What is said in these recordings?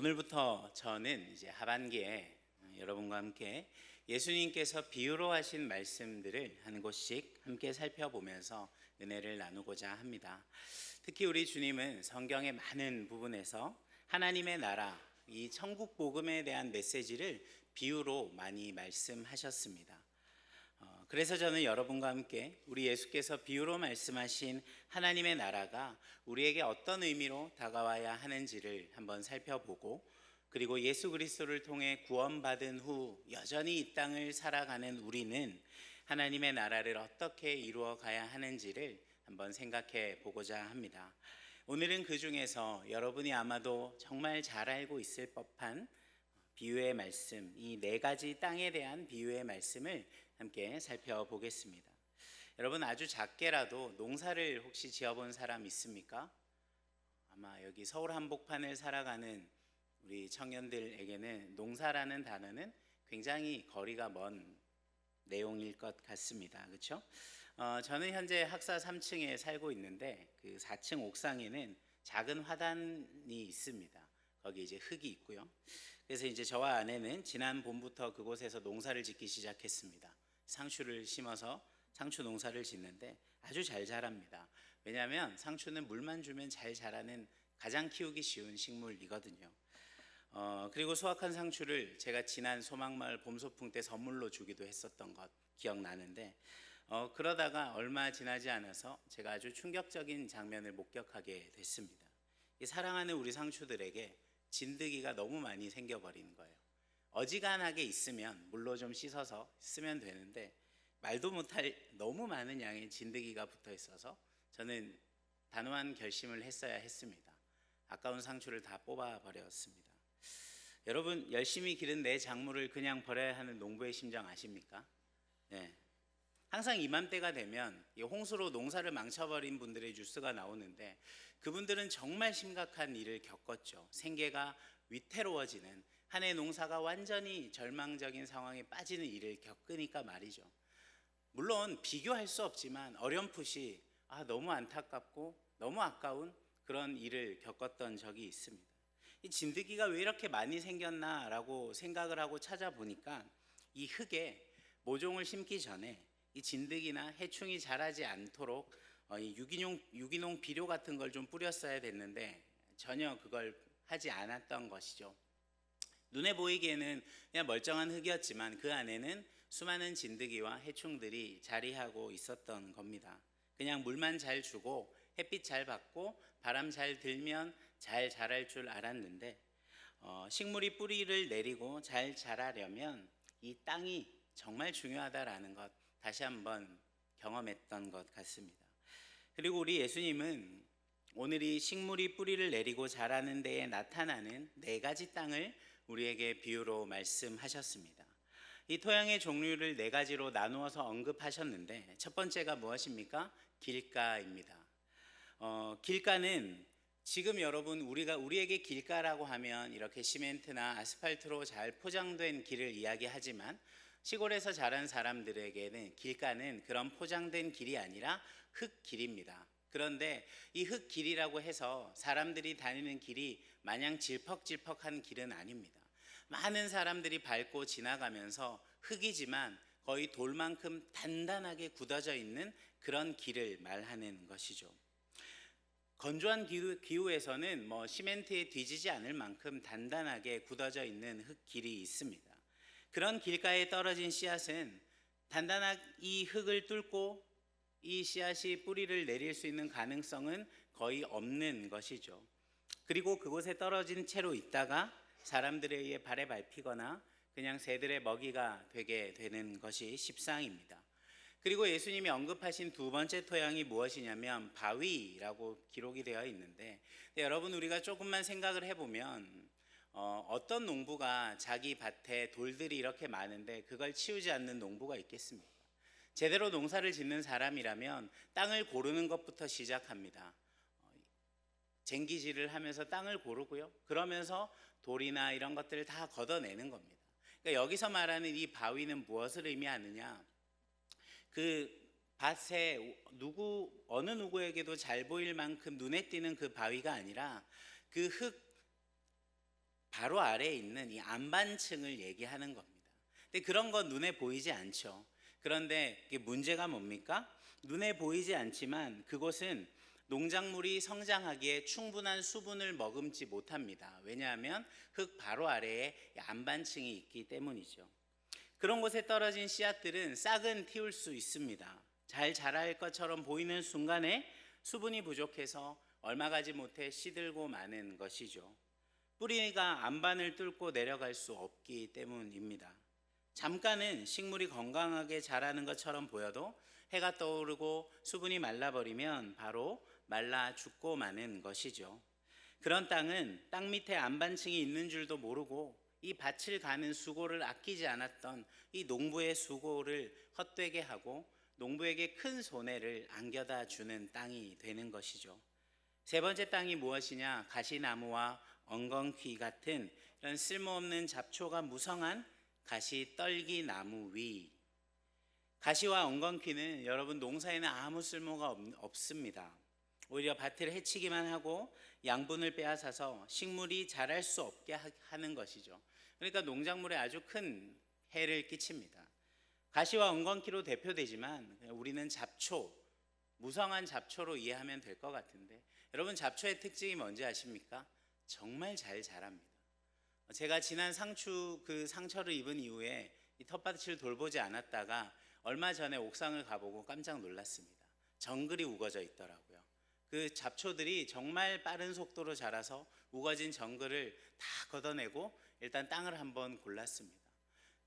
오늘부터 저는 이제 하반기에 여러분과 함께 예수님께서 비유로 하신 말씀들을 한 곳씩 함께 살펴보면서 은혜를 나누고자 합니다. 특히 우리 주님은 성경의 많은 부분에서 하나님의 나라, 이 천국 복음에 대한 메시지를 비유로 많이 말씀하셨습니다. 그래서 저는 여러분과 함께 우리 예수께서 비유로 말씀하신 하나님의 나라가 우리에게 어떤 의미로 다가와야 하는지를 한번 살펴보고, 그리고 예수 그리스도를 통해 구원받은 후 여전히 이 땅을 살아가는 우리는 하나님의 나라를 어떻게 이루어 가야 하는지를 한번 생각해 보고자 합니다. 오늘은 그 중에서 여러분이 아마도 정말 잘 알고 있을 법한 비유의 말씀, 이 네 가지 땅에 대한 비유의 말씀을 함께 살펴보겠습니다. 여러분, 아주 작게라도 농사를 혹시 지어본 사람 있습니까? 아마 여기 서울 한복판을 살아가는 우리 청년들에게는 농사라는 단어는 굉장히 거리가 먼 내용일 것 같습니다. 그렇죠? 저는 현재 학사 3층에 살고 있는데 그 4층 옥상에는 작은 화단이 있습니다. 거기 이제 흙이 있고요. 그래서 이제 저와 아내는 지난 봄부터 그곳에서 농사를 짓기 시작했습니다. 상추를 심어서 상추 농사를 짓는데 아주 잘 자랍니다. 왜냐하면 상추는 물만 주면 잘 자라는 가장 키우기 쉬운 식물이거든요. 그리고 수확한 상추를 제가 지난 소망마을 봄소풍 때 선물로 주기도 했었던 것 기억나는데, 그러다가 얼마 지나지 않아서 제가 아주 충격적인 장면을 목격하게 됐습니다. 이 사랑하는 우리 상추들에게 진드기가 너무 많이 생겨버리는 거예요. 어지간하게 있으면 물로 좀 씻어서 쓰면 되는데 말도 못할 너무 많은 양의 진드기가 붙어 있어서 저는 단호한 결심을 했어야 했습니다. 아까운 상추를 다 뽑아 버렸습니다. 여러분, 열심히 기른 내 작물을 그냥 버려야 하는 농부의 심정 아십니까? 네. 항상 이맘때가 되면 홍수로 농사를 망쳐버린 분들의 뉴스가 나오는데 그분들은 정말 심각한 일을 겪었죠. 생계가 위태로워지는, 한 해 농사가 완전히 절망적인 상황에 빠지는 일을 겪으니까 말이죠. 물론 비교할 수 없지만 어렴풋이 너무 안타깝고 너무 아까운 그런 일을 겪었던 적이 있습니다. 이 진드기가 왜 이렇게 많이 생겼나라고 생각을 하고 찾아보니까 이 흙에 모종을 심기 전에 이 진드기나 해충이 자라지 않도록 유기농 비료 같은 걸 좀 뿌렸어야 됐는데 전혀 그걸 하지 않았던 것이죠. 눈에 보이기에는 그냥 멀쩡한 흙이었지만 그 안에는 수많은 진드기와 해충들이 자리하고 있었던 겁니다. 그냥 물만 잘 주고 햇빛 잘 받고 바람 잘 들면 잘 자랄 줄 알았는데, 식물이 뿌리를 내리고 잘 자라려면 이 땅이 정말 중요하다라는 것 다시 한번 경험했던 것 같습니다. 그리고 우리 예수님은 오늘 이 식물이 뿌리를 내리고 자라는 데에 나타나는 네 가지 땅을 우리에게 비유로 말씀하셨습니다. 이 토양의 종류를 네 가지로 나누어서 언급하셨는데 첫 번째가 무엇입니까? 길가입니다. 길가는 지금 여러분 우리에게 길가라고 하면 이렇게 시멘트나 아스팔트로 잘 포장된 길을 이야기하지만 시골에서 자란 사람들에게는 길가는 그런 포장된 길이 아니라 흙길입니다. 그런데 이 흙길이라고 해서 사람들이 다니는 길이 마냥 질퍽질퍽한 길은 아닙니다. 많은 사람들이 밟고 지나가면서 흙이지만 거의 돌만큼 단단하게 굳어져 있는 그런 길을 말하는 것이죠. 건조한 기후에서는 시멘트에 뒤지지 않을 만큼 단단하게 굳어져 있는 흙길이 있습니다. 그런 길가에 떨어진 씨앗은 단단한 이 흙을 뚫고 이 씨앗이 뿌리를 내릴 수 있는 가능성은 거의 없는 것이죠. 그리고 그곳에 떨어진 채로 있다가 사람들에 의해 발에 밟히거나 그냥 새들의 먹이가 되게 되는 것이 십상입니다. 그리고 예수님이 언급하신 두 번째 토양이 무엇이냐면 바위라고 기록이 되어 있는데, 여러분 우리가 조금만 생각을 해보면 어떤 농부가 자기 밭에 돌들이 이렇게 많은데 그걸 치우지 않는 농부가 있겠습니까? 제대로 농사를 짓는 사람이라면 땅을 고르는 것부터 시작합니다. 쟁기질을 하면서 땅을 고르고요. 그러면서 돌이나 이런 것들을 다 걷어내는 겁니다. 그러니까 여기서 말하는 이 바위는 무엇을 의미하느냐? 그 밭에 어느 누구에게도 잘 보일 만큼 눈에 띄는 그 바위가 아니라 그 흙 바로 아래에 있는 이 안반층을 얘기하는 겁니다. 근데 그런 건 눈에 보이지 않죠. 그런데 이게 문제가 뭡니까? 눈에 보이지 않지만 그곳은 농작물이 성장하기에 충분한 수분을 머금지 못합니다. 왜냐하면 흙 바로 아래에 안반층이 있기 때문이죠. 그런 곳에 떨어진 씨앗들은 싹은 틔울 수 있습니다. 잘 자랄 것처럼 보이는 순간에 수분이 부족해서 얼마 가지 못해 시들고 마는 것이죠. 뿌리가 안반을 뚫고 내려갈 수 없기 때문입니다. 잠깐은 식물이 건강하게 자라는 것처럼 보여도 해가 떠오르고 수분이 말라버리면 바로 말라 죽고 마는 것이죠. 그런 땅은 땅 밑에 안반층이 있는 줄도 모르고 이 밭을 가는 수고를 아끼지 않았던 이 농부의 수고를 헛되게 하고 농부에게 큰 손해를 안겨다 주는 땅이 되는 것이죠. 세 번째 땅이 무엇이냐? 가시나무와 엉겅퀴 같은 이런 쓸모없는 잡초가 무성한 가시떨기나무 위. 가시와 엉겅퀴는 여러분 농사에는 아무 쓸모가 없습니다. 오히려 밭을 해치기만 하고 양분을 빼앗아서 식물이 자랄 수 없게 하는 것이죠. 그러니까 농작물에 아주 큰 해를 끼칩니다. 가시와 엉겅퀴로 대표되지만 우리는 잡초, 무성한 잡초로 이해하면 될 것 같은데, 여러분 잡초의 특징이 뭔지 아십니까? 정말 잘 자랍니다. 제가 지난 상처를 입은 이후에 이 텃밭을 돌보지 않았다가 얼마 전에 옥상을 가보고 깜짝 놀랐습니다. 정글이 우거져 있더라고요. 그 잡초들이 정말 빠른 속도로 자라서 우거진 정글을 다 걷어내고 일단 땅을 한번 골랐습니다.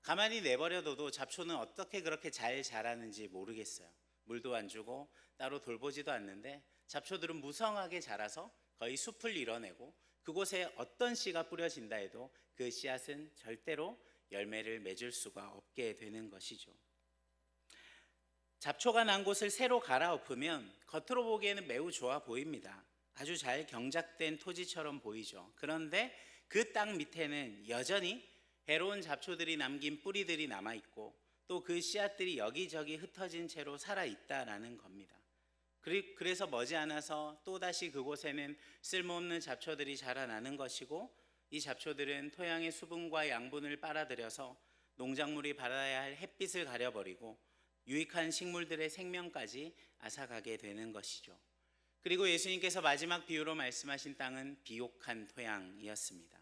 가만히 내버려둬도 잡초는 어떻게 그렇게 잘 자라는지 모르겠어요. 물도 안 주고 따로 돌보지도 않는데 잡초들은 무성하게 자라서 거의 숲을 이뤄내고 그곳에 어떤 씨가 뿌려진다 해도 그 씨앗은 절대로 열매를 맺을 수가 없게 되는 것이죠. 잡초가 난 곳을 새로 갈아엎으면 겉으로 보기에는 매우 좋아 보입니다. 아주 잘 경작된 토지처럼 보이죠. 그런데 그 땅 밑에는 여전히 해로운 잡초들이 남긴 뿌리들이 남아있고 또 그 씨앗들이 여기저기 흩어진 채로 살아있다라는 겁니다. 그래서 머지않아서 또다시 그곳에는 쓸모없는 잡초들이 자라나는 것이고, 이 잡초들은 토양의 수분과 양분을 빨아들여서 농작물이 받아야 할 햇빛을 가려버리고 유익한 식물들의 생명까지 앗아가게 되는 것이죠. 그리고 예수님께서 마지막 비유로 말씀하신 땅은 비옥한 토양이었습니다.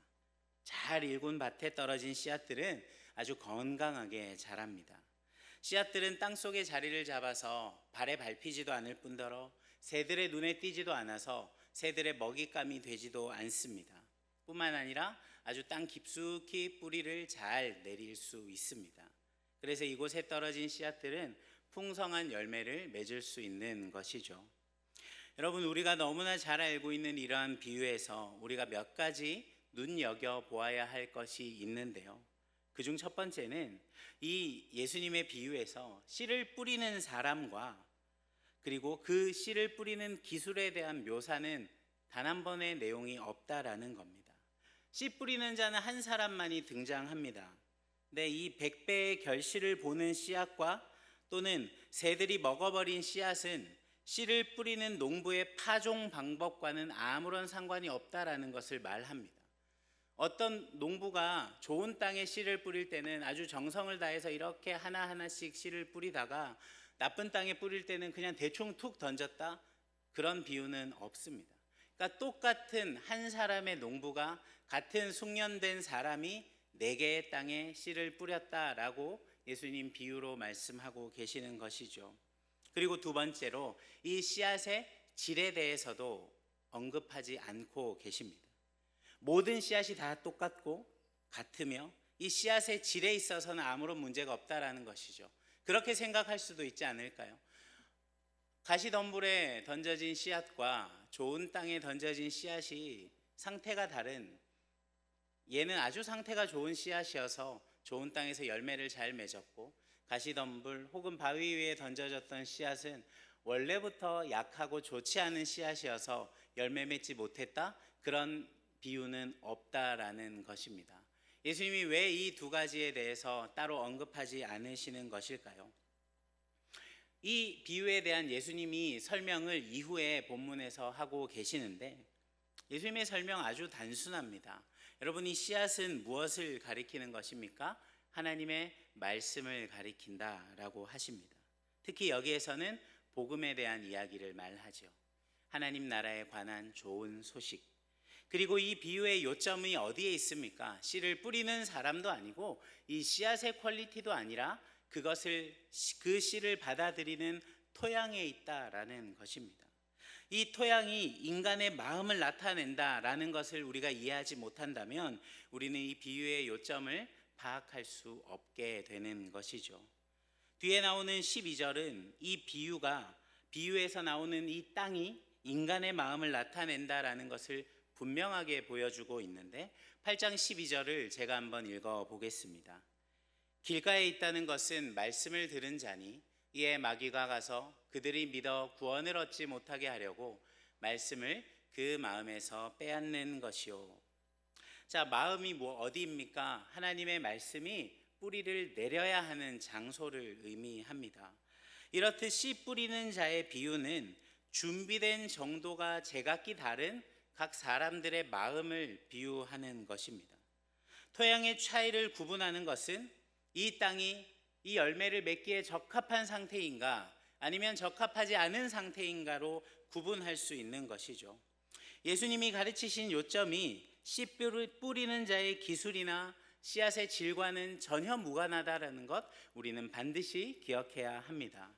잘 일군 밭에 떨어진 씨앗들은 아주 건강하게 자랍니다. 씨앗들은 땅속에 자리를 잡아서 발에 밟히지도 않을 뿐더러 새들의 눈에 띄지도 않아서 새들의 먹잇감이 되지도 않습니다. 뿐만 아니라 아주 땅 깊숙이 뿌리를 잘 내릴 수 있습니다. 그래서 이곳에 떨어진 씨앗들은 풍성한 열매를 맺을 수 있는 것이죠. 여러분, 우리가 너무나 잘 알고 있는 이러한 비유에서 우리가 몇 가지 눈여겨보아야 할 것이 있는데요. 그중 첫 번째는 이 예수님의 비유에서 씨를 뿌리는 사람과 그리고 그 씨를 뿌리는 기술에 대한 묘사는 단 한 번의 내용이 없다라는 겁니다. 씨 뿌리는 자는 한 사람만이 등장합니다. 근데 이 100배의 결실을 보는 씨앗과 또는 새들이 먹어버린 씨앗은 씨를 뿌리는 농부의 파종 방법과는 아무런 상관이 없다라는 것을 말합니다. 어떤 농부가 좋은 땅에 씨를 뿌릴 때는 아주 정성을 다해서 이렇게 하나하나씩 씨를 뿌리다가 나쁜 땅에 뿌릴 때는 그냥 대충 툭 던졌다, 그런 비유는 없습니다. 그러니까 똑같은 한 사람의 농부가 같은 숙련된 사람이 4개의 땅에 씨를 뿌렸다라고 예수님 비유로 말씀하고 계시는 것이죠. 그리고 두 번째로 이 씨앗의 질에 대해서도 언급하지 않고 계십니다. 모든 씨앗이 다 똑같고 같으며 이 씨앗의 질에 있어서는 아무런 문제가 없다라는 것이죠. 그렇게 생각할 수도 있지 않을까요? 가시덤불에 던져진 씨앗과 좋은 땅에 던져진 씨앗이 상태가 다른, 얘는 아주 상태가 좋은 씨앗이어서 좋은 땅에서 열매를 잘 맺었고, 가시덤불 혹은 바위 위에 던져졌던 씨앗은 원래부터 약하고 좋지 않은 씨앗이어서 열매 맺지 못했다, 그런 비유는 없다라는 것입니다. 예수님이 왜 이 두 가지에 대해서 따로 언급하지 않으시는 것일까요? 이 비유에 대한 예수님이 설명을 이후에 본문에서 하고 계시는데, 예수님의 설명 아주 단순합니다. 여러분, 이 씨앗은 무엇을 가리키는 것입니까? 하나님의 말씀을 가리킨다라고 하십니다. 특히 여기에서는 복음에 대한 이야기를 말하죠. 하나님 나라에 관한 좋은 소식. 그리고 이 비유의 요점이 어디에 있습니까? 씨를 뿌리는 사람도 아니고 이 씨앗의 퀄리티도 아니라 그 씨를 받아들이는 토양에 있다라는 것입니다. 이 토양이 인간의 마음을 나타낸다라는 것을 우리가 이해하지 못한다면 우리는 이 비유의 요점을 파악할 수 없게 되는 것이죠. 뒤에 나오는 12절은 이 비유에서 나오는 이 땅이 인간의 마음을 나타낸다라는 것을 분명하게 보여주고 있는데 8장 12절을 제가 한번 읽어보겠습니다. 길가에 있다는 것은 말씀을 들은 자니 이에 마귀가 가서 그들이 믿어 구원을 얻지 못하게 하려고 말씀을 그 마음에서 빼앗는 것이요. 자, 마음이 어디입니까? 하나님의 말씀이 뿌리를 내려야 하는 장소를 의미합니다. 이렇듯 씨 뿌리는 자의 비유는 준비된 정도가 제각기 다른 각 사람들의 마음을 비유하는 것입니다. 토양의 차이를 구분하는 것은 이 땅이 이 열매를 맺기에 적합한 상태인가 아니면 적합하지 않은 상태인가로 구분할 수 있는 것이죠. 예수님이 가르치신 요점이 씨 뿌리는 자의 기술이나 씨앗의 질과는 전혀 무관하다라는 것 우리는 반드시 기억해야 합니다.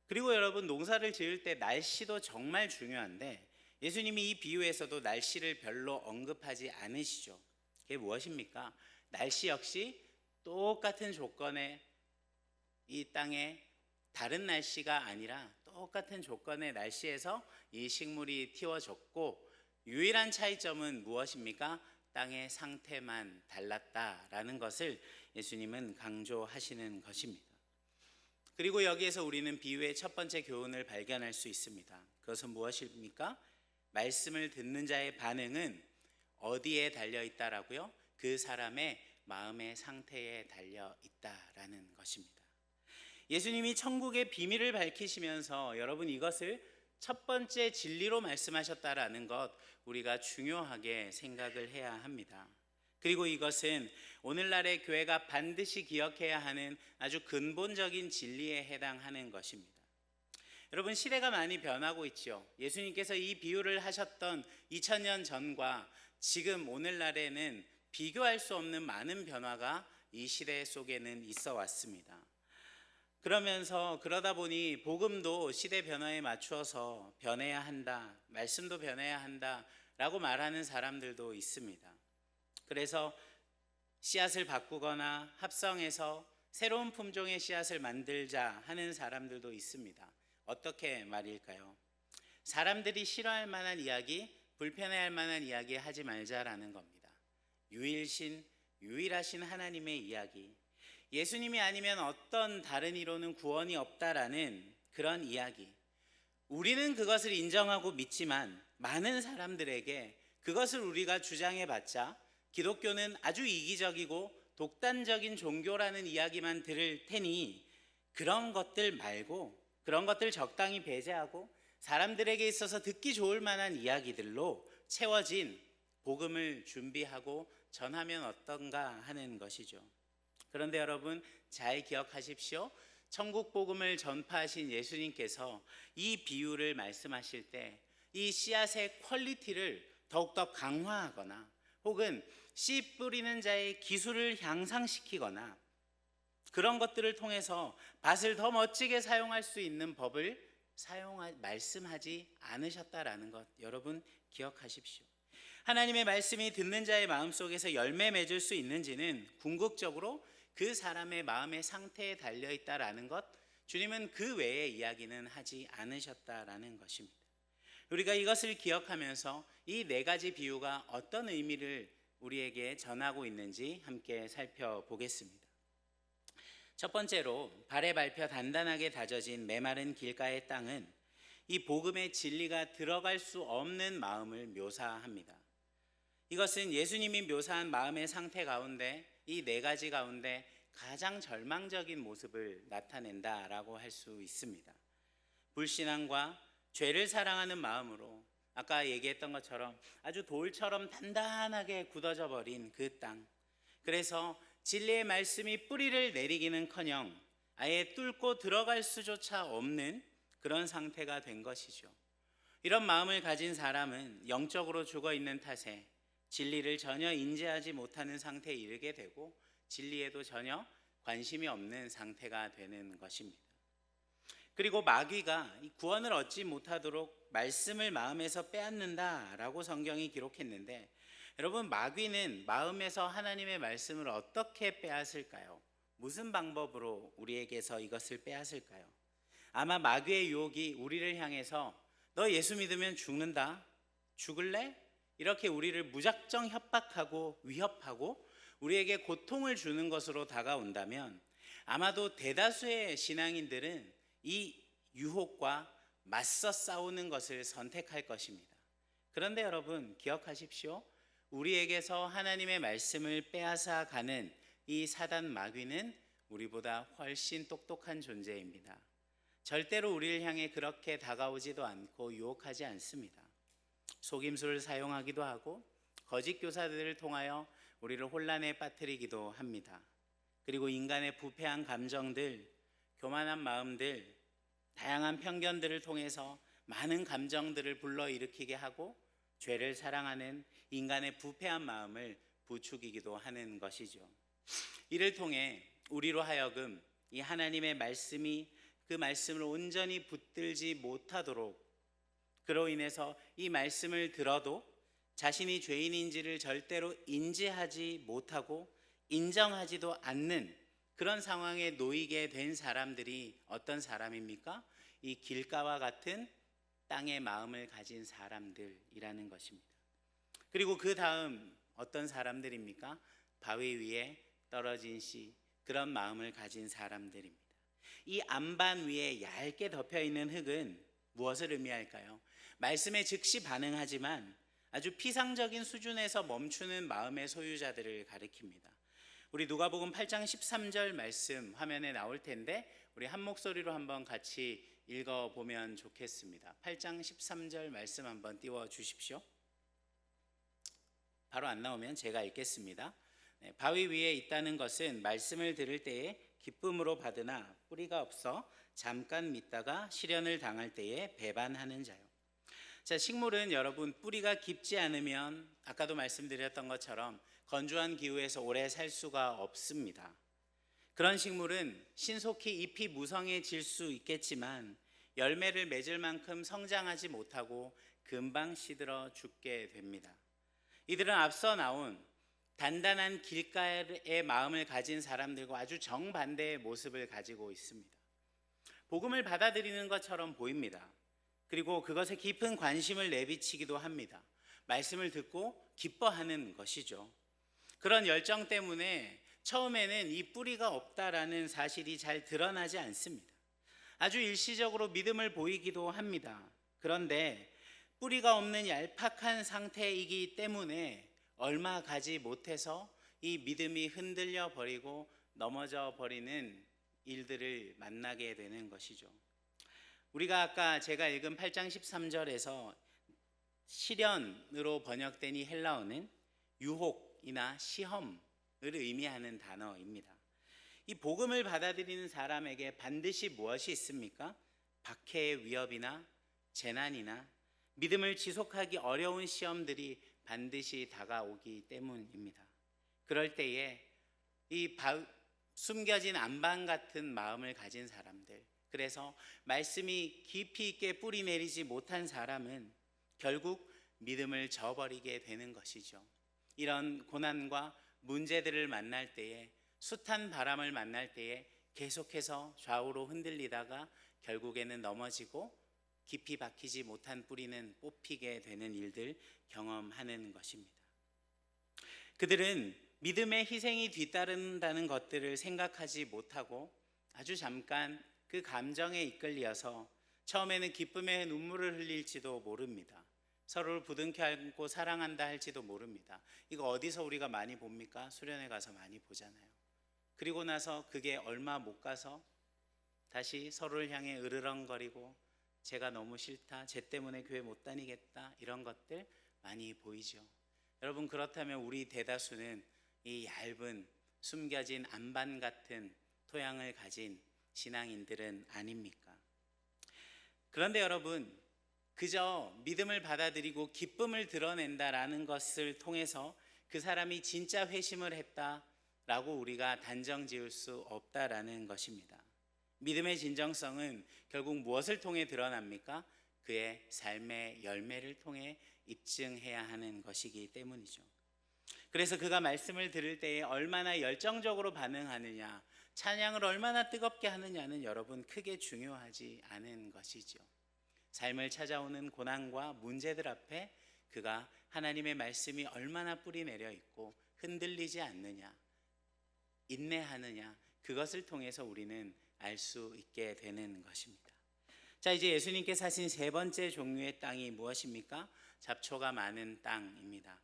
그리고 여러분, 농사를 지을 때 날씨도 정말 중요한데 예수님이 이 비유에서도 날씨를 별로 언급하지 않으시죠. 그게 무엇입니까? 날씨 역시 똑같은 조건의 이 땅에 다른 날씨가 아니라 똑같은 조건의 날씨에서 이 식물이 틔워졌고 유일한 차이점은 무엇입니까? 땅의 상태만 달랐다라는 것을 예수님은 강조하시는 것입니다. 그리고 여기에서 우리는 비유의 첫 번째 교훈을 발견할 수 있습니다. 그것은 무엇입니까? 말씀을 듣는 자의 반응은 어디에 달려 있다라고요? 그 사람의 마음의 상태에 달려 있다라는 것입니다. 예수님이 천국의 비밀을 밝히시면서 여러분 이것을 첫 번째 진리로 말씀하셨다라는 것 우리가 중요하게 생각을 해야 합니다. 그리고 이것은 오늘날의 교회가 반드시 기억해야 하는 아주 근본적인 진리에 해당하는 것입니다. 여러분, 시대가 많이 변하고 있죠. 예수님께서 이 비유를 하셨던 2000년 전과 지금 오늘날에는 비교할 수 없는 많은 변화가 이 시대 속에는 있어 왔습니다. 그러다 보니 복음도 시대 변화에 맞추어서 변해야 한다, 말씀도 변해야 한다라고 말하는 사람들도 있습니다. 그래서 씨앗을 바꾸거나 합성해서 새로운 품종의 씨앗을 만들자 하는 사람들도 있습니다. 어떻게 말일까요? 사람들이 싫어할 만한 이야기, 불편해할 만한 이야기 하지 말자라는 겁니다. 유일하신 하나님의 이야기, 예수님이 아니면 어떤 다른 이로는 구원이 없다라는 그런 이야기, 우리는 그것을 인정하고 믿지만 많은 사람들에게 그것을 우리가 주장해봤자 기독교는 아주 이기적이고 독단적인 종교라는 이야기만 들을 테니 그런 것들 말고, 그런 것들 적당히 배제하고 사람들에게 있어서 듣기 좋을 만한 이야기들로 채워진 복음을 준비하고 전하면 어떤가 하는 것이죠. 그런데 여러분, 잘 기억하십시오. 천국 복음을 전파하신 예수님께서 이 비유를 말씀하실 때 이 씨앗의 퀄리티를 더욱더 강화하거나 혹은 씨 뿌리는 자의 기술을 향상시키거나 그런 것들을 통해서 밭을 더 멋지게 사용할 수 있는 법을 말씀하지 않으셨다라는 것 여러분 기억하십시오. 하나님의 말씀이 듣는 자의 마음속에서 열매 맺을 수 있는지는 궁극적으로 그 사람의 마음의 상태에 달려있다라는 것, 주님은 그 외의 이야기는 하지 않으셨다라는 것입니다. 우리가 이것을 기억하면서 이 네 가지 비유가 어떤 의미를 우리에게 전하고 있는지 함께 살펴보겠습니다. 첫 번째로 발에 밟혀 단단하게 다져진 메마른 길가의 땅은 이 복음의 진리가 들어갈 수 없는 마음을 묘사합니다. 이것은 예수님이 묘사한 마음의 상태 가운데 이 네 가지 가운데 가장 절망적인 모습을 나타낸다라고 할 수 있습니다. 불신앙과 죄를 사랑하는 마음으로 아까 얘기했던 것처럼 아주 돌처럼 단단하게 굳어져 버린 그 땅. 그래서 진리의 말씀이 뿌리를 내리기는커녕 아예 뚫고 들어갈 수조차 없는 그런 상태가 된 것이죠. 이런 마음을 가진 사람은 영적으로 죽어 있는 탓에 진리를 전혀 인지하지 못하는 상태에 이르게 되고 진리에도 전혀 관심이 없는 상태가 되는 것입니다. 그리고 마귀가 구원을 얻지 못하도록 말씀을 마음에서 빼앗는다라고 성경이 기록했는데, 여러분, 마귀는 마음에서 하나님의 말씀을 어떻게 빼앗을까요? 무슨 방법으로 우리에게서 이것을 빼앗을까요? 아마 마귀의 유혹이 우리를 향해서 너 예수 믿으면 죽는다, 죽을래? 이렇게 우리를 무작정 협박하고 위협하고 우리에게 고통을 주는 것으로 다가온다면 아마도 대다수의 신앙인들은 이 유혹과 맞서 싸우는 것을 선택할 것입니다. 그런데 여러분, 기억하십시오. 우리에게서 하나님의 말씀을 빼앗아 가는 이 사단 마귀는 우리보다 훨씬 똑똑한 존재입니다. 절대로 우리를 향해 그렇게 다가오지도 않고 유혹하지 않습니다. 속임수를 사용하기도 하고 거짓 교사들을 통하여 우리를 혼란에 빠뜨리기도 합니다. 그리고 인간의 부패한 감정들, 교만한 마음들, 다양한 편견들을 통해서 많은 감정들을 불러일으키게 하고 죄를 사랑하는 인간의 부패한 마음을 부추기기도 하는 것이죠. 이를 통해 우리로 하여금 이 하나님의 말씀이 그 말씀을 온전히 붙들지 못하도록, 그로 인해서 이 말씀을 들어도 자신이 죄인인지를 절대로 인지하지 못하고 인정하지도 않는 그런 상황에 놓이게 된 사람들이 어떤 사람입니까? 이 길가와 같은 땅의 마음을 가진 사람들이라는 것입니다. 그리고 그 다음 어떤 사람들입니까? 바위 위에 떨어진 씨, 그런 마음을 가진 사람들입니다. 이 안반 위에 얇게 덮여 있는 흙은 무엇을 의미할까요? 말씀에 즉시 반응하지만 아주 피상적인 수준에서 멈추는 마음의 소유자들을 가리킵니다. 우리 누가복음 8장 13절 말씀 화면에 나올 텐데 우리 한 목소리로 한번 같이 읽어보면 좋겠습니다. 8장 13절 말씀 한번 띄워주십시오. 바로 안 나오면 제가 읽겠습니다. 바위 위에 있다는 것은 말씀을 들을 때에 기쁨으로 받으나 뿌리가 없어 잠깐 믿다가 시련을 당할 때에 배반하는 자요. 자, 식물은 여러분 뿌리가 깊지 않으면 아까도 말씀드렸던 것처럼 건조한 기후에서 오래 살 수가 없습니다. 그런 식물은 신속히 잎이 무성해질 수 있겠지만 열매를 맺을 만큼 성장하지 못하고 금방 시들어 죽게 됩니다. 이들은 앞서 나온 단단한 길가의 마음을 가진 사람들과 아주 정반대의 모습을 가지고 있습니다. 복음을 받아들이는 것처럼 보입니다. 그리고 그것에 깊은 관심을 내비치기도 합니다. 말씀을 듣고 기뻐하는 것이죠. 그런 열정 때문에 처음에는 이 뿌리가 없다라는 사실이 잘 드러나지 않습니다. 아주 일시적으로 믿음을 보이기도 합니다. 그런데 뿌리가 없는 얄팍한 상태이기 때문에 얼마 가지 못해서 이 믿음이 흔들려 버리고 넘어져 버리는 일들을 만나게 되는 것이죠. 우리가 아까 제가 읽은 8장 13절에서 시련으로 번역된 이 헬라어는 유혹이나 시험을 의미하는 단어입니다. 이 복음을 받아들이는 사람에게 반드시 무엇이 있습니까? 박해의 위협이나 재난이나 믿음을 지속하기 어려운 시험들이 반드시 다가오기 때문입니다. 그럴 때에 이 숨겨진 안반 같은 마음을 가진 사람들, 그래서 말씀이 깊이 있게 뿌리 내리지 못한 사람은 결국 믿음을 저버리게 되는 것이죠. 이런 고난과 문제들을 만날 때에, 숱한 바람을 만날 때에 계속해서 좌우로 흔들리다가 결국에는 넘어지고 깊이 박히지 못한 뿌리는 뽑히게 되는 일들 경험하는 것입니다. 그들은 믿음의 희생이 뒤따른다는 것들을 생각하지 못하고 아주 잠깐 그 감정에 이끌려서 처음에는 기쁨의 눈물을 흘릴지도 모릅니다. 서로를 부둥켜 안고 사랑한다 할지도 모릅니다. 이거 어디서 우리가 많이 봅니까? 수련회 가서 많이 보잖아요. 그리고 나서 그게 얼마 못 가서 다시 서로를 향해 으르렁거리고 제가 너무 싫다, 쟤 때문에 교회 못 다니겠다, 이런 것들 많이 보이죠. 여러분, 그렇다면 우리 대다수는 이 얇은 숨겨진 안반 같은 토양을 가진 신앙인들은 아닙니까? 그런데 여러분, 그저 믿음을 받아들이고 기쁨을 드러낸다라는 것을 통해서 그 사람이 진짜 회심을 했다라고 우리가 단정 지을 수 없다라는 것입니다. 믿음의 진정성은 결국 무엇을 통해 드러납니까? 그의 삶의 열매를 통해 입증해야 하는 것이기 때문이죠. 그래서 그가 말씀을 들을 때에 얼마나 열정적으로 반응하느냐, 찬양을 얼마나 뜨겁게 하느냐는 여러분 크게 중요하지 않은 것이죠. 삶을 찾아오는 고난과 문제들 앞에 그가 하나님의 말씀이 얼마나 뿌리 내려 있고 흔들리지 않느냐, 인내하느냐, 그것을 통해서 우리는 알 수 있게 되는 것입니다. 자, 이제 예수님께서 하신 세 번째 종류의 땅이 무엇입니까? 잡초가 많은 땅입니다.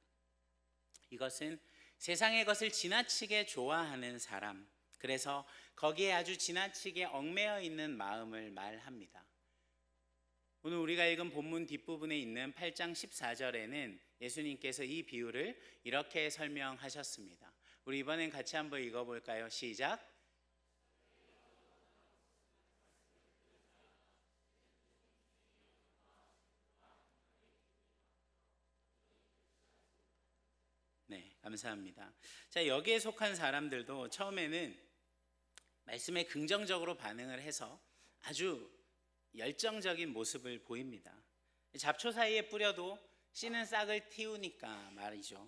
이것은 세상의 것을 지나치게 좋아하는 사람, 그래서 거기에 아주 지나치게 얽매여 있는 마음을 말합니다. 오늘 우리가 읽은 본문 뒷부분에 있는 8장 14절에는 예수님께서 이 비유를 이렇게 설명하셨습니다. 우리 이번엔 같이 한번 읽어볼까요? 시작. 네, 감사합니다. 자, 여기에 속한 사람들도 처음에는 말씀에 긍정적으로 반응을 해서 아주 열정적인 모습을 보입니다. 잡초 사이에 뿌려도 씨는 싹을 틔우니까 말이죠.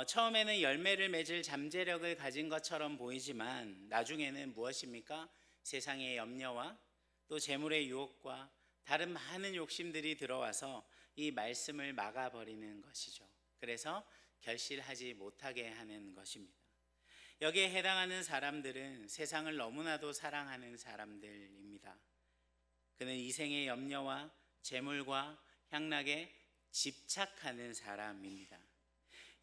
처음에는 열매를 맺을 잠재력을 가진 것처럼 보이지만 나중에는 무엇입니까? 세상의 염려와 또 재물의 유혹과 다른 많은 욕심들이 들어와서 이 말씀을 막아버리는 것이죠. 그래서 결실하지 못하게 하는 것입니다. 여기에 해당하는 사람들은 세상을 너무나도 사랑하는 사람들입니다. 그는 이생의 염려와 재물과 향락에 집착하는 사람입니다.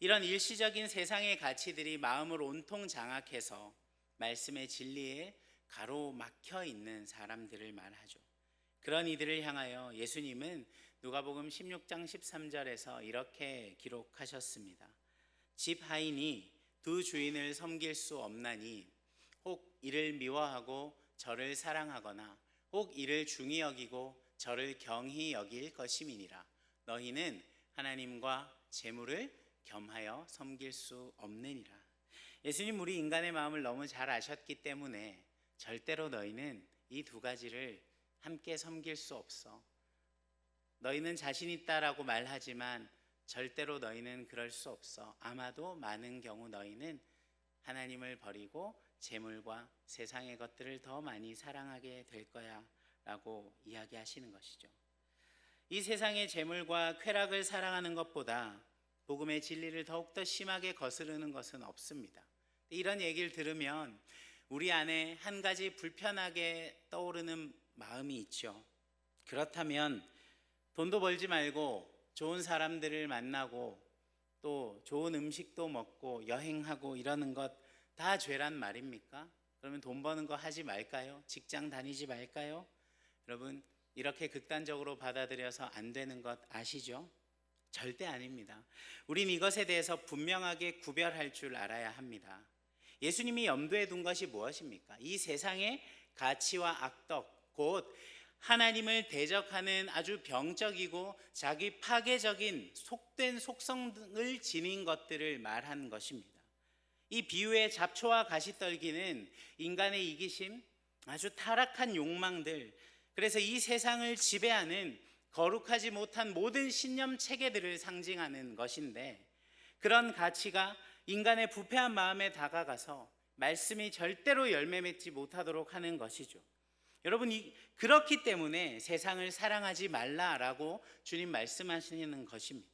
이런 일시적인 세상의 가치들이 마음을 온통 장악해서 말씀의 진리에 가로막혀 있는 사람들을 말하죠. 그런 이들을 향하여 예수님은 누가복음 16장 13절에서 이렇게 기록하셨습니다. 집 하인이 두 주인을 섬길 수 없나니 혹 이를 미워하고 저를 사랑하거나 혹 이를 중히 여기고 저를 경히 여길 것임이니라. 너희는 하나님과 재물을 겸하여 섬길 수 없느니라. 예수님 우리 인간의 마음을 너무 잘 아셨기 때문에 절대로 너희는 이 두 가지를 함께 섬길 수 없어. 너희는 자신 있다라고 말하지만 절대로 너희는 그럴 수 없어. 아마도 많은 경우 너희는 하나님을 버리고 재물과 세상의 것들을 더 많이 사랑하게 될 거야 라고 이야기하시는 것이죠. 이 세상의 재물과 쾌락을 사랑하는 것보다 복음의 진리를 더욱더 심하게 거스르는 것은 없습니다. 이런 얘기를 들으면 우리 안에 한 가지 불편하게 떠오르는 마음이 있죠. 그렇다면 돈도 벌지 말고 좋은 사람들을 만나고 또 좋은 음식도 먹고 여행하고 이러는 것 다 죄란 말입니까? 그러면 돈 버는 거 하지 말까요? 직장 다니지 말까요? 여러분, 이렇게 극단적으로 받아들여서 안 되는 것 아시죠? 절대 아닙니다. 우린 이것에 대해서 분명하게 구별할 줄 알아야 합니다. 예수님이 염두에 둔 것이 무엇입니까? 이 세상의 가치와 악덕, 곧 하나님을 대적하는 아주 병적이고 자기 파괴적인 속된 속성을 지닌 것들을 말한 것입니다. 이 비유의 잡초와 가시떨기는 인간의 이기심, 아주 타락한 욕망들, 그래서 이 세상을 지배하는 거룩하지 못한 모든 신념 체계들을 상징하는 것인데, 그런 가치가 인간의 부패한 마음에 다가가서 말씀이 절대로 열매 맺지 못하도록 하는 것이죠. 여러분, 그렇기 때문에 세상을 사랑하지 말라라고 주님 말씀하시는 것입니다.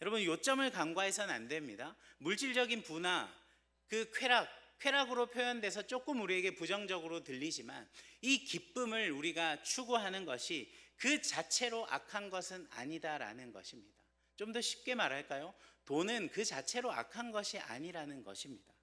여러분, 요점을 간과해서는 안 됩니다. 물질적인 분화, 그 쾌락으로 표현돼서 조금 우리에게 부정적으로 들리지만 이 기쁨을 우리가 추구하는 것이 그 자체로 악한 것은 아니다라는 것입니다. 좀 더 쉽게 말할까요? 돈은 그 자체로 악한 것이 아니라는 것입니다.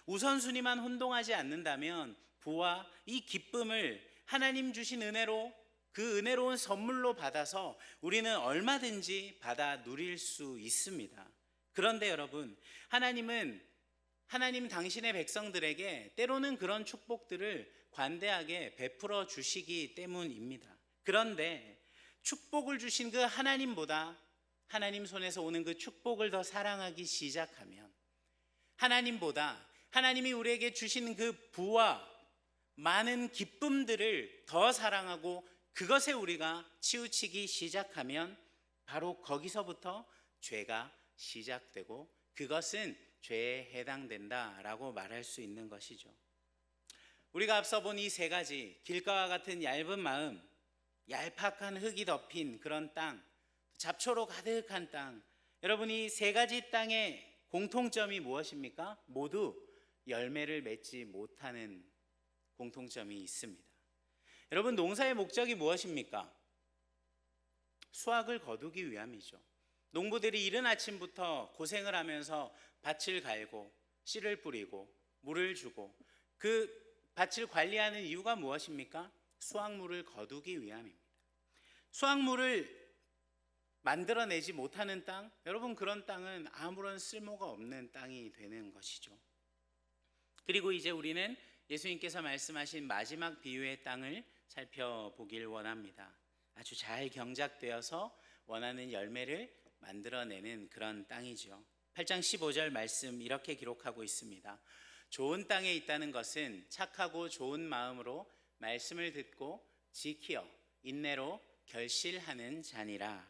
우선순위만 혼동하지 않는다면 부와 이 기쁨을 하나님 주신 은혜로 그 은혜로운 선물로 받아서 우리는 얼마든지 받아 누릴 수 있습니다. 그런데 여러분, 하나님 당신의 백성들에게 때로는 그런 축복들을 관대하게 베풀어 주시기 때문입니다. 그런데 축복을 주신 그 하나님보다 하나님 손에서 오는 그 축복을 더 사랑하기 시작하면, 하나님보다 하나님이 우리에게 주신 그 부와 많은 기쁨들을 더 사랑하고 그것에 우리가 치우치기 시작하면 바로 거기서부터 죄가 시작되고 그것은 죄에 해당된다라고 말할 수 있는 것이죠. 우리가 앞서 본 이 세 가지, 길가와 같은 얇은 마음, 얄팍한 흙이 덮인 그런 땅, 잡초로 가득한 땅, 여러분 이 세 가지 땅의 공통점이 무엇입니까? 모두 열매를 맺지 못하는 공통점이 있습니다. 여러분, 농사의 목적이 무엇입니까? 수확을 거두기 위함이죠. 농부들이 이른 아침부터 고생을 하면서 밭을 갈고 씨를 뿌리고 물을 주고 그 밭을 관리하는 이유가 무엇입니까? 수확물을 거두기 위함입니다. 수확물을 만들어내지 못하는 땅, 여러분 그런 땅은 아무런 쓸모가 없는 땅이 되는 것이죠. 그리고 이제 우리는 예수님께서 말씀하신 마지막 비유의 땅을 살펴보길 원합니다. 아주 잘 경작되어서 원하는 열매를 만들어내는 그런 땅이죠. 8장 15절 말씀 이렇게 기록하고 있습니다. 좋은 땅에 있다는 것은 착하고 좋은 마음으로 말씀을 듣고 지키어 인내로 결실하는 자니라.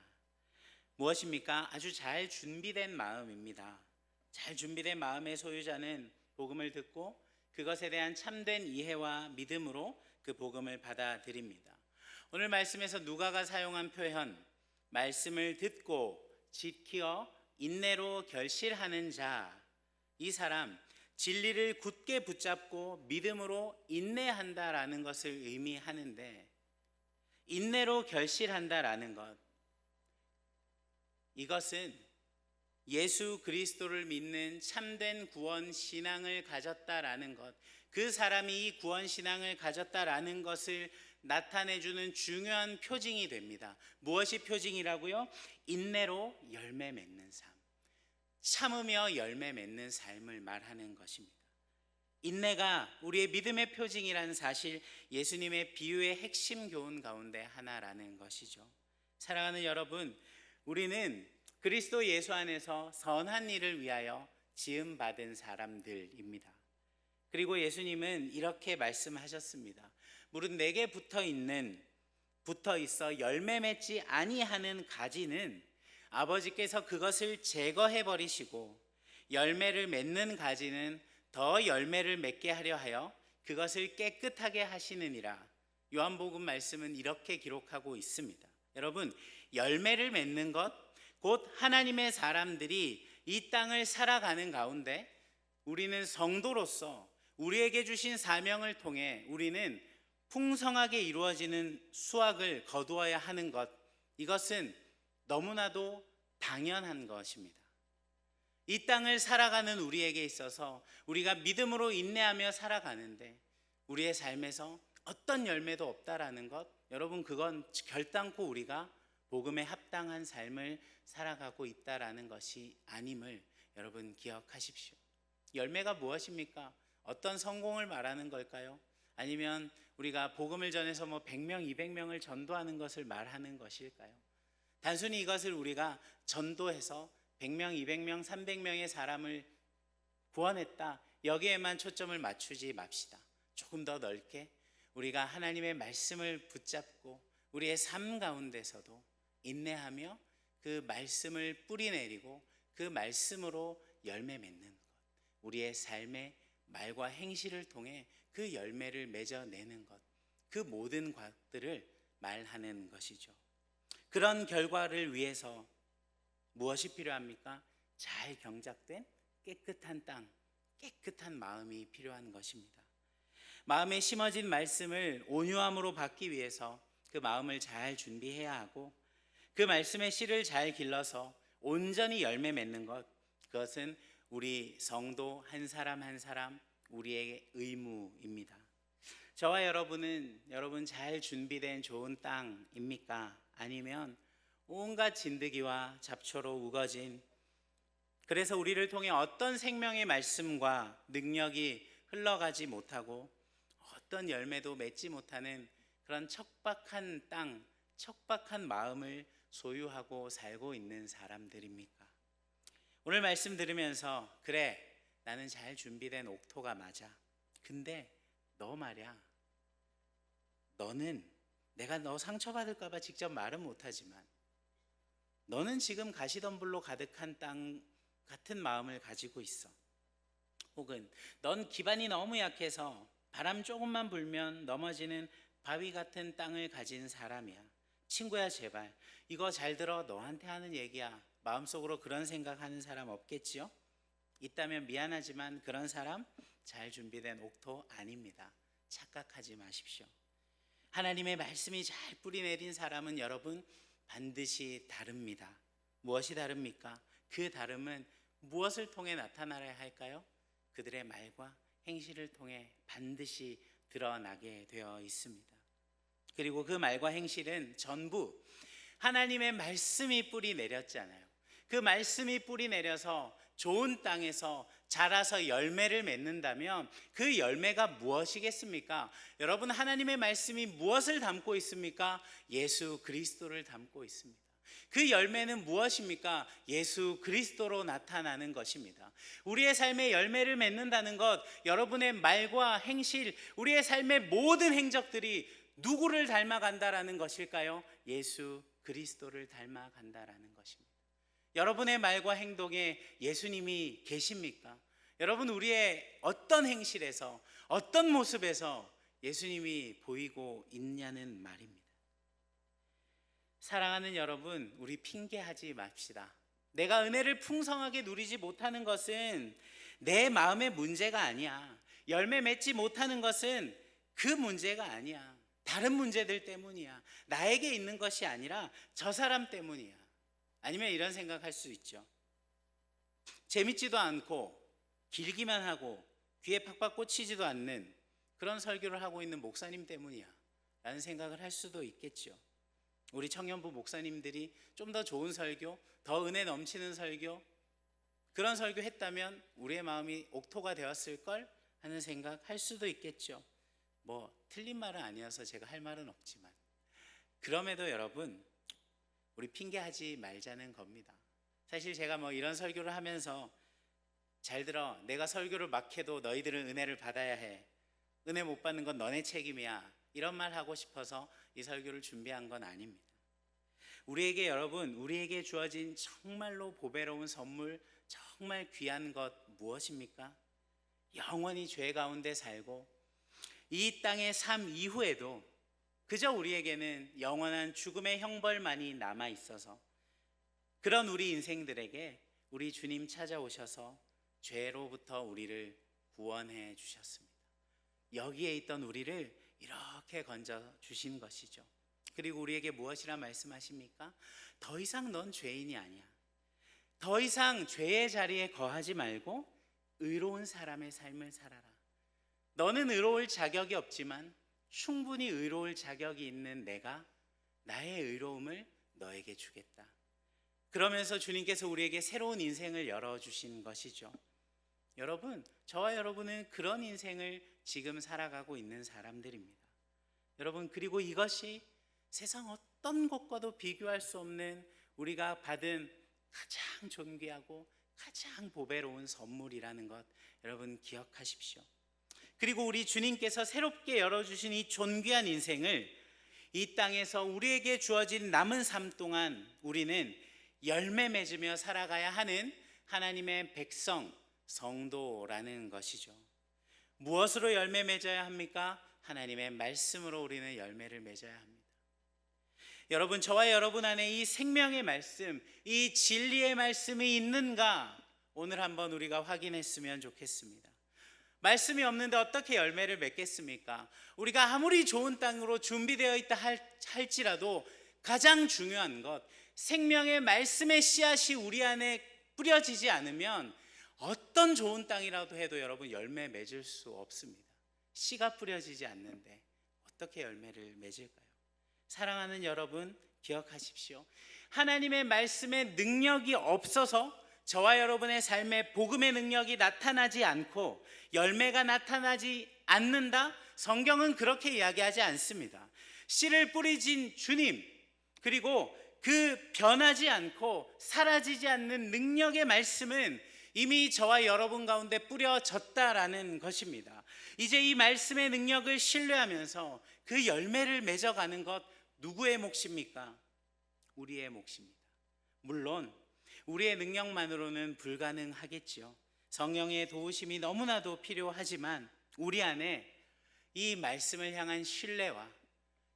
무엇입니까? 아주 잘 준비된 마음입니다. 잘 준비된 마음의 소유자는 복음을 듣고 그것에 대한 참된 이해와 믿음으로 그 복음을 받아들입니다. 오늘 말씀에서 누가가 사용한 표현, 말씀을 듣고 지키어 인내로 결실하는 자, 이 사람 진리를 굳게 붙잡고 믿음으로 인내한다라는 것을 의미하는데, 인내로 결실한다라는 것, 이것은 예수 그리스도를 믿는 참된 구원 신앙을 가졌다라는 것, 그 사람이 이 구원 신앙을 가졌다라는 것을 나타내주는 중요한 표징이 됩니다. 무엇이 표징이라고요? 인내로 열매 맺는 삶, 참으며 열매 맺는 삶을 말하는 것입니다. 인내가 우리의 믿음의 표징이라는 사실, 예수님의 비유의 핵심 교훈 가운데 하나라는 것이죠. 사랑하는 여러분, 우리는 그리스도 예수 안에서 선한 일을 위하여 지음받은 사람들입니다. 그리고 예수님은 이렇게 말씀하셨습니다. 무릇 내게 붙어 있어 열매 맺지 아니하는 가지는 아버지께서 그것을 제거해 버리시고, 열매를 맺는 가지는 더 열매를 맺게 하려 하여 그것을 깨끗하게 하시느니라. 요한복음 말씀은 이렇게 기록하고 있습니다. 여러분, 열매를 맺는 것, 곧 하나님의 사람들이 이 땅을 살아가는 가운데 우리는 성도로서 우리에게 주신 사명을 통해 우리는 풍성하게 이루어지는 수확을 거두어야 하는 것, 이것은 너무나도 당연한 것입니다. 이 땅을 살아가는 우리에게 있어서 우리가 믿음으로 인내하며 살아가는데 우리의 삶에서 어떤 열매도 없다라는 것, 여러분 그건 결단코 우리가 복음에 합당한 삶을 살아가고 있다라는 것이 아님을 여러분 기억하십시오. 열매가 무엇입니까? 어떤 성공을 말하는 걸까요? 아니면 우리가 복음을 전해서 100명, 200명을 전도하는 것을 말하는 것일까요? 단순히 이것을 우리가 전도해서 100명, 200명, 300명의 사람을 구원했다, 여기에만 초점을 맞추지 맙시다. 조금 더 넓게 우리가 하나님의 말씀을 붙잡고 우리의 삶 가운데서도 인내하며 그 말씀을 뿌리내리고 그 말씀으로 열매 맺는 것, 우리의 삶의 말과 행실을 통해 그 열매를 맺어내는 것, 그 모든 것들을 말하는 것이죠. 그런 결과를 위해서 무엇이 필요합니까? 잘 경작된 깨끗한 땅, 깨끗한 마음이 필요한 것입니다. 마음에 심어진 말씀을 온유함으로 받기 위해서 그 마음을 잘 준비해야 하고, 그 말씀의 씨를 잘 길러서 온전히 열매 맺는 것, 그것은 우리 성도 한 사람 한 사람 우리의 의무입니다. 저와 여러분은 여러분 잘 준비된 좋은 땅입니까? 아니면 온갖 진드기와 잡초로 우거진, 그래서 우리를 통해 어떤 생명의 말씀과 능력이 흘러가지 못하고 어떤 열매도 맺지 못하는 그런 척박한 땅, 척박한 마음을 소유하고 살고 있는 사람들입니까? 오늘 말씀 들으면서 그래, 나는 잘 준비된 옥토가 맞아. 근데 너 말이야, 너는 내가 너 상처받을까 봐 직접 말은 못하지만 너는 지금 가시덤불로 가득한 땅 같은 마음을 가지고 있어. 혹은 넌 기반이 너무 약해서 바람 조금만 불면 넘어지는 바위 같은 땅을 가진 사람이야. 친구야, 제발 이거 잘 들어. 너한테 하는 얘기야. 마음속으로 그런 생각하는 사람 없겠지요? 있다면 미안하지만 그런 사람 잘 준비된 옥토 아닙니다. 착각하지 마십시오. 하나님의 말씀이 잘 뿌리 내린 사람은 여러분 반드시 다릅니다. 무엇이 다릅니까? 그 다름은 무엇을 통해 나타나야 할까요? 그들의 말과 행실을 통해 반드시 드러나게 되어 있습니다. 그리고 그 말과 행실은 전부 하나님의 말씀이 뿌리 내렸잖아요. 그 말씀이 뿌리 내려서 좋은 땅에서 자라서 열매를 맺는다면 그 열매가 무엇이겠습니까? 여러분, 하나님의 말씀이 무엇을 담고 있습니까? 예수 그리스도를 담고 있습니다. 그 열매는 무엇입니까? 예수 그리스도로 나타나는 것입니다. 우리의 삶에 열매를 맺는다는 것, 여러분의 말과 행실, 우리의 삶의 모든 행적들이 누구를 닮아간다라는 것일까요? 예수 그리스도를 닮아간다라는 것입니다. 여러분의 말과 행동에 예수님이 계십니까? 여러분, 우리의 어떤 행실에서, 어떤 모습에서 예수님이 보이고 있냐는 말입니다. 사랑하는 여러분, 우리 핑계하지 맙시다. 내가 은혜를 풍성하게 누리지 못하는 것은 내 마음의 문제가 아니야. 열매 맺지 못하는 것은 그 문제가 아니야. 다른 문제들 때문이야. 나에게 있는 것이 아니라 저 사람 때문이야. 아니면 이런 생각할 수 있죠. 재밌지도 않고 길기만 하고 귀에 팍팍 꽂히지도 않는 그런 설교를 하고 있는 목사님 때문이야 라는 생각을 할 수도 있겠죠. 우리 청년부 목사님들이 좀 더 좋은 설교, 더 은혜 넘치는 설교, 그런 설교 했다면 우리의 마음이 옥토가 되었을 걸 하는 생각 할 수도 있겠죠. 뭐 틀린 말은 아니어서 제가 할 말은 없지만, 그럼에도 여러분, 우리 핑계하지 말자는 겁니다. 사실 제가 뭐 이런 설교를 하면서 잘 들어, 내가 설교를 막 해도 너희들은 은혜를 받아야 해. 은혜 못 받는 건 너네 책임이야. 이런 말 하고 싶어서 이 설교를 준비한 건 아닙니다. 우리에게, 여러분, 우리에게 주어진 정말로 보배로운 선물, 정말 귀한 것 무엇입니까? 영원히 죄 가운데 살고 이 땅의 삶 이후에도 그저 우리에게는 영원한 죽음의 형벌만이 남아 있어서, 그런 우리 인생들에게 우리 주님 찾아오셔서 죄로부터 우리를 구원해 주셨습니다. 여기에 있던 우리를 이렇게 건져 주신 것이죠. 그리고 우리에게 무엇이라 말씀하십니까? 더 이상 넌 죄인이 아니야. 더 이상 죄의 자리에 거하지 말고 의로운 사람의 삶을 살아라. 너는 의로울 자격이 없지만 충분히 의로울 자격이 있는 내가 나의 의로움을 너에게 주겠다. 그러면서 주님께서 우리에게 새로운 인생을 열어주신 것이죠. 여러분, 저와 여러분은 그런 인생을 지금 살아가고 있는 사람들입니다. 여러분, 그리고 이것이 세상 어떤 것과도 비교할 수 없는 우리가 받은 가장 존귀하고 가장 보배로운 선물이라는 것, 여러분 기억하십시오. 그리고 우리 주님께서 새롭게 열어주신 이 존귀한 인생을 이 땅에서 우리에게 주어진 남은 삶 동안 우리는 열매 맺으며 살아가야 하는 하나님의 백성, 성도라는 것이죠. 무엇으로 열매 맺어야 합니까? 하나님의 말씀으로 우리는 열매를 맺어야 합니다. 여러분, 저와 여러분 안에 이 생명의 말씀, 이 진리의 말씀이 있는가? 오늘 한번 우리가 확인했으면 좋겠습니다. 말씀이 없는데 어떻게 열매를 맺겠습니까? 우리가 아무리 좋은 땅으로 준비되어 있다 할지라도 가장 중요한 것, 생명의 말씀의 씨앗이 우리 안에 뿌려지지 않으면 어떤 좋은 땅이라도 해도 여러분 열매 맺을 수 없습니다. 씨가 뿌려지지 않는데 어떻게 열매를 맺을까요? 사랑하는 여러분, 기억하십시오. 하나님의 말씀에 능력이 없어서 저와 여러분의 삶에 복음의 능력이 나타나지 않고 열매가 나타나지 않는다? 성경은 그렇게 이야기하지 않습니다. 씨를 뿌리신 주님, 그리고 그 변하지 않고 사라지지 않는 능력의 말씀은 이미 저와 여러분 가운데 뿌려졌다라는 것입니다. 이제 이 말씀의 능력을 신뢰하면서 그 열매를 맺어가는 것, 누구의 몫입니까? 우리의 몫입니다. 물론 우리의 능력만으로는 불가능하겠지요. 성령의 도우심이 너무나도 필요하지만 우리 안에 이 말씀을 향한 신뢰와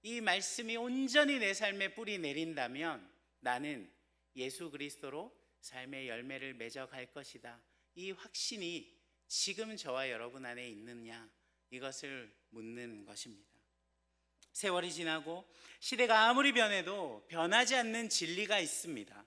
이 말씀이 온전히 내 삶에 뿌리 내린다면 나는 예수 그리스도로 삶의 열매를 맺어갈 것이다. 이 확신이 지금 저와 여러분 안에 있느냐, 이것을 묻는 것입니다. 세월이 지나고 시대가 아무리 변해도 변하지 않는 진리가 있습니다.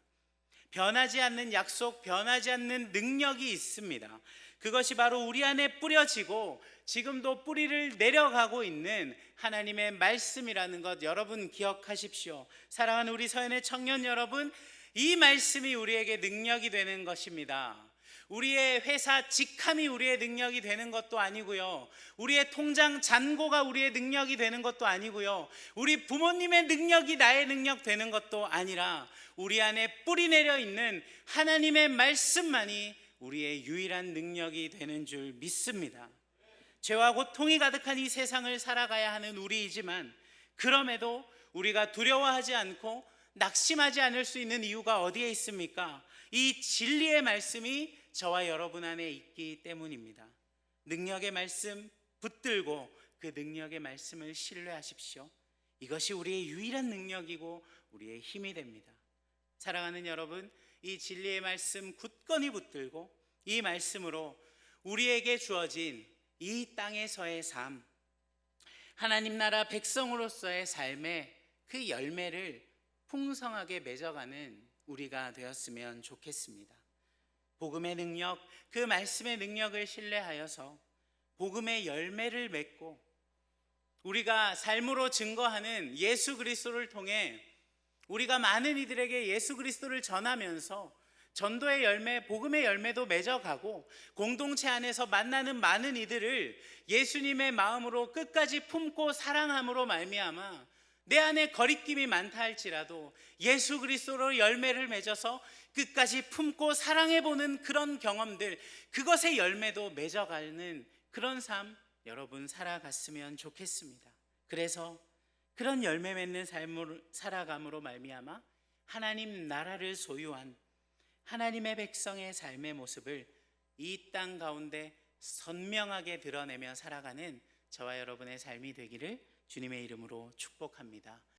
변하지 않는 약속, 변하지 않는 능력이 있습니다. 그것이 바로 우리 안에 뿌려지고 지금도 뿌리를 내려가고 있는 하나님의 말씀이라는 것, 여러분 기억하십시오. 사랑하는 우리 서연의 청년 여러분, 이 말씀이 우리에게 능력이 되는 것입니다. 우리의 회사 직함이 우리의 능력이 되는 것도 아니고요, 우리의 통장 잔고가 우리의 능력이 되는 것도 아니고요, 우리 부모님의 능력이 나의 능력 되는 것도 아니라 우리 안에 뿌리 내려 있는 하나님의 말씀만이 우리의 유일한 능력이 되는 줄 믿습니다. 죄와 고통이 가득한 이 세상을 살아가야 하는 우리이지만 그럼에도 우리가 두려워하지 않고 낙심하지 않을 수 있는 이유가 어디에 있습니까? 이 진리의 말씀이 저와 여러분 안에 있기 때문입니다. 능력의 말씀 붙들고 그 능력의 말씀을 신뢰하십시오. 이것이 우리의 유일한 능력이고 우리의 힘이 됩니다. 사랑하는 여러분, 이 진리의 말씀 굳건히 붙들고 이 말씀으로 우리에게 주어진 이 땅에서의 삶, 하나님 나라 백성으로서의 삶의 그 열매를 풍성하게 맺어가는 우리가 되었으면 좋겠습니다. 복음의 능력, 그 말씀의 능력을 신뢰하여서 복음의 열매를 맺고 우리가 삶으로 증거하는 예수 그리스도를 통해 우리가 많은 이들에게 예수 그리스도를 전하면서 전도의 열매, 복음의 열매도 맺어가고 공동체 안에서 만나는 많은 이들을 예수님의 마음으로 끝까지 품고 사랑함으로 말미암아 내 안에 거리낌이 많다 할지라도 예수 그리스도로 열매를 맺어서 끝까지 품고 사랑해보는 그런 경험들, 그것의 열매도 맺어가는 그런 삶 여러분 살아갔으면 좋겠습니다. 그래서 그런 열매 맺는 삶을 살아감으로 말미암아 하나님 나라를 소유한 하나님의 백성의 삶의 모습을 이 땅 가운데 선명하게 드러내며 살아가는 저와 여러분의 삶이 되기를 주님의 이름으로 축복합니다.